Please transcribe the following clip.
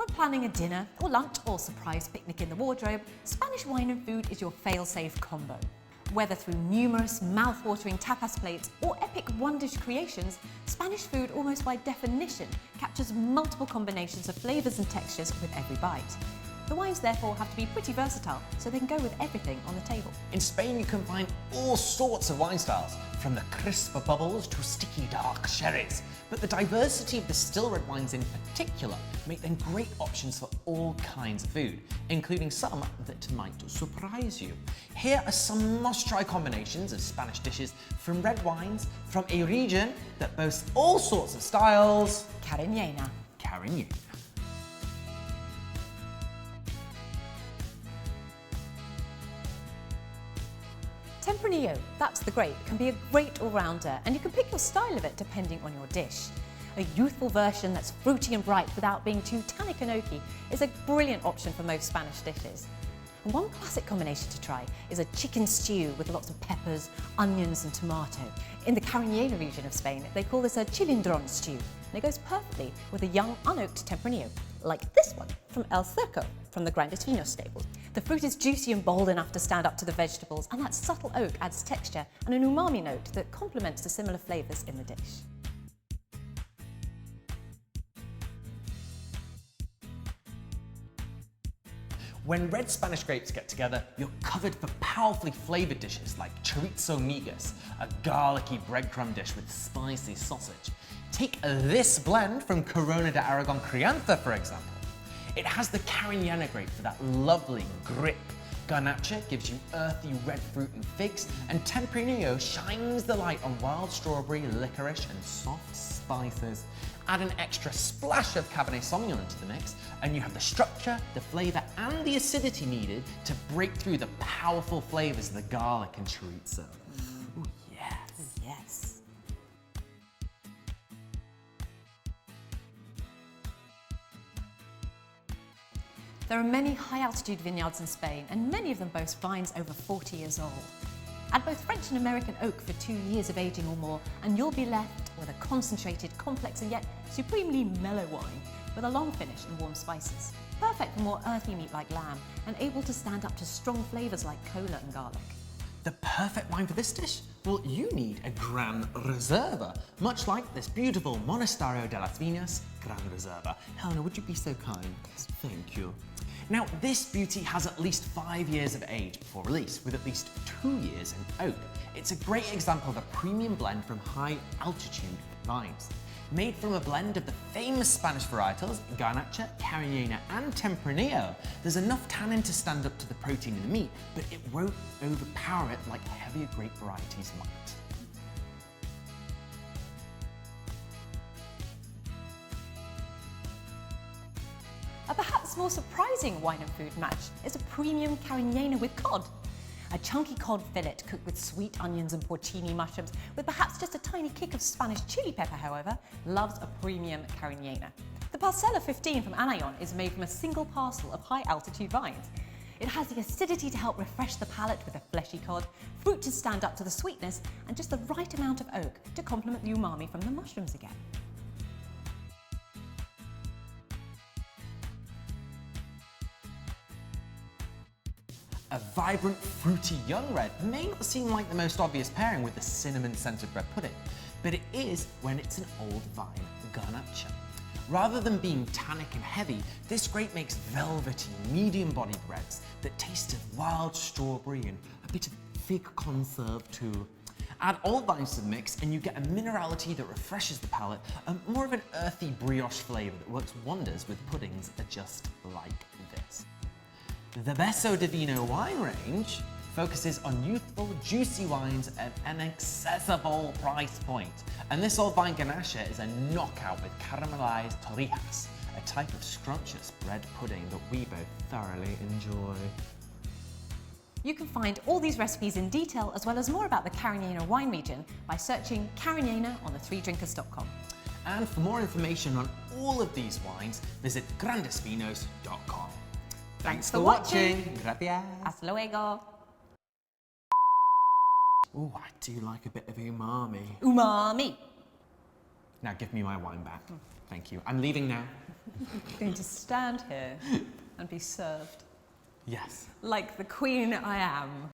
When planning a dinner or lunch or surprise picnic in the wardrobe, Spanish wine and food is your fail-safe combo. Whether through numerous mouth-watering tapas plates or epic one-dish creations, Spanish food almost by definition captures multiple combinations of flavours and textures with every bite. The wines therefore have to be pretty versatile, so they can go with everything on the table. In Spain you can find all sorts of wine styles, from the crisp bubbles to sticky dark sherries. But the diversity of the still red wines in particular make them great options for all kinds of food, including some that might surprise you. Here are some must-try combinations of Spanish dishes from red wines from a region that boasts all sorts of styles. CARIñENA. CARIñENA. Tempranillo, that's the grape, can be a great all-rounder, and you can pick your style of it depending on your dish. A youthful version that's fruity and bright without being too tannic and oaky is a brilliant option for most Spanish dishes. And one classic combination to try is a chicken stew with lots of peppers, onions and tomato. In the CARIñENA region of Spain, they call this a CHILINDRON stew, and it goes perfectly with a young, unoaked Tempranillo, like this one from El Cerco, from the Grandes Vinos stable. The fruit is juicy and bold enough to stand up to the vegetables, and that subtle oak adds texture and an umami note that complements the similar flavours in the dish. When red Spanish grapes get together, you're covered for powerfully flavoured dishes like chorizo migas, a garlicky breadcrumb dish with spicy sausage. Take this blend from Corona de Aragon CRIANZA, for example. It has the CARIñENA grape for that lovely grip. GARNACHA gives you earthy red fruit and figs, and Tempranillo shines the light on wild strawberry, licorice and soft spices. Add an extra splash of Cabernet Sauvignon into the mix, and you have the structure, the flavour and the acidity needed to break through the powerful flavours of the garlic and chorizo. Ooh, yes. Yes. There are many high-altitude vineyards in Spain, and many of them boast vines over 40 years old. Add both French and American oak for 2 years of aging or more, and you'll be left with a concentrated, complex and yet supremely mellow wine with a long finish and warm spices. Perfect for more earthy meat like lamb, and able to stand up to strong flavours like cola and garlic. The perfect wine for this dish? Well, you need a GRAN RESERVA, much like this beautiful Monasterio de las Viñas GRAN RESERVA. Helena, would you be so kind? Thank you. Now, this beauty has at least 5 years of age before release, with at least 2 years in oak. It's a great example of a premium blend from high-altitude vines. Made from a blend of the famous Spanish varietals, Garnacha, CARIñENA and Tempranillo, there's enough tannin to stand up to the protein in the meat, but it won't overpower it like heavier grape varieties might. A perhaps more surprising wine and food match is a premium CARIñENA with cod. A chunky cod fillet cooked with sweet onions and porcini mushrooms with perhaps just a tiny kick of Spanish chili pepper, however, loves a premium CARIñENA. The Parcela 15 from Anayon is made from a single parcel of high-altitude vines. It has the acidity to help refresh the palate with a fleshy cod, fruit to stand up to the sweetness, and just the right amount of oak to complement the umami from the mushrooms again. A vibrant, fruity young red may not seem like the most obvious pairing with the cinnamon-scented bread pudding, but it is when it's an old vine Garnacha. Rather than being tannic and heavy, this grape makes velvety, medium-bodied reds that taste of wild strawberry and a bit of fig conserve too. Add old vines to the mix and you get a minerality that refreshes the palate, and more of an earthy brioche flavour that works wonders with puddings just like this. The Beso Divino wine range focuses on youthful, juicy wines at an accessible price point. And this old vine Garnacha is a knockout with caramelized torrijas, a type of scrumptious bread pudding that we both thoroughly enjoy. You can find all these recipes in detail, as well as more about the CARIñENA wine region, by searching CARIñENA on the3drinkers.com. And for more information on all of these wines, visit grandesvinos.com. Thanks for watching. Gracias. Hasta luego. Oh, I do like a bit of umami. Umami. Now give me my wine back. Thank you. I'm leaving now. I'm going to stand here and be served. Yes. Like the queen I am.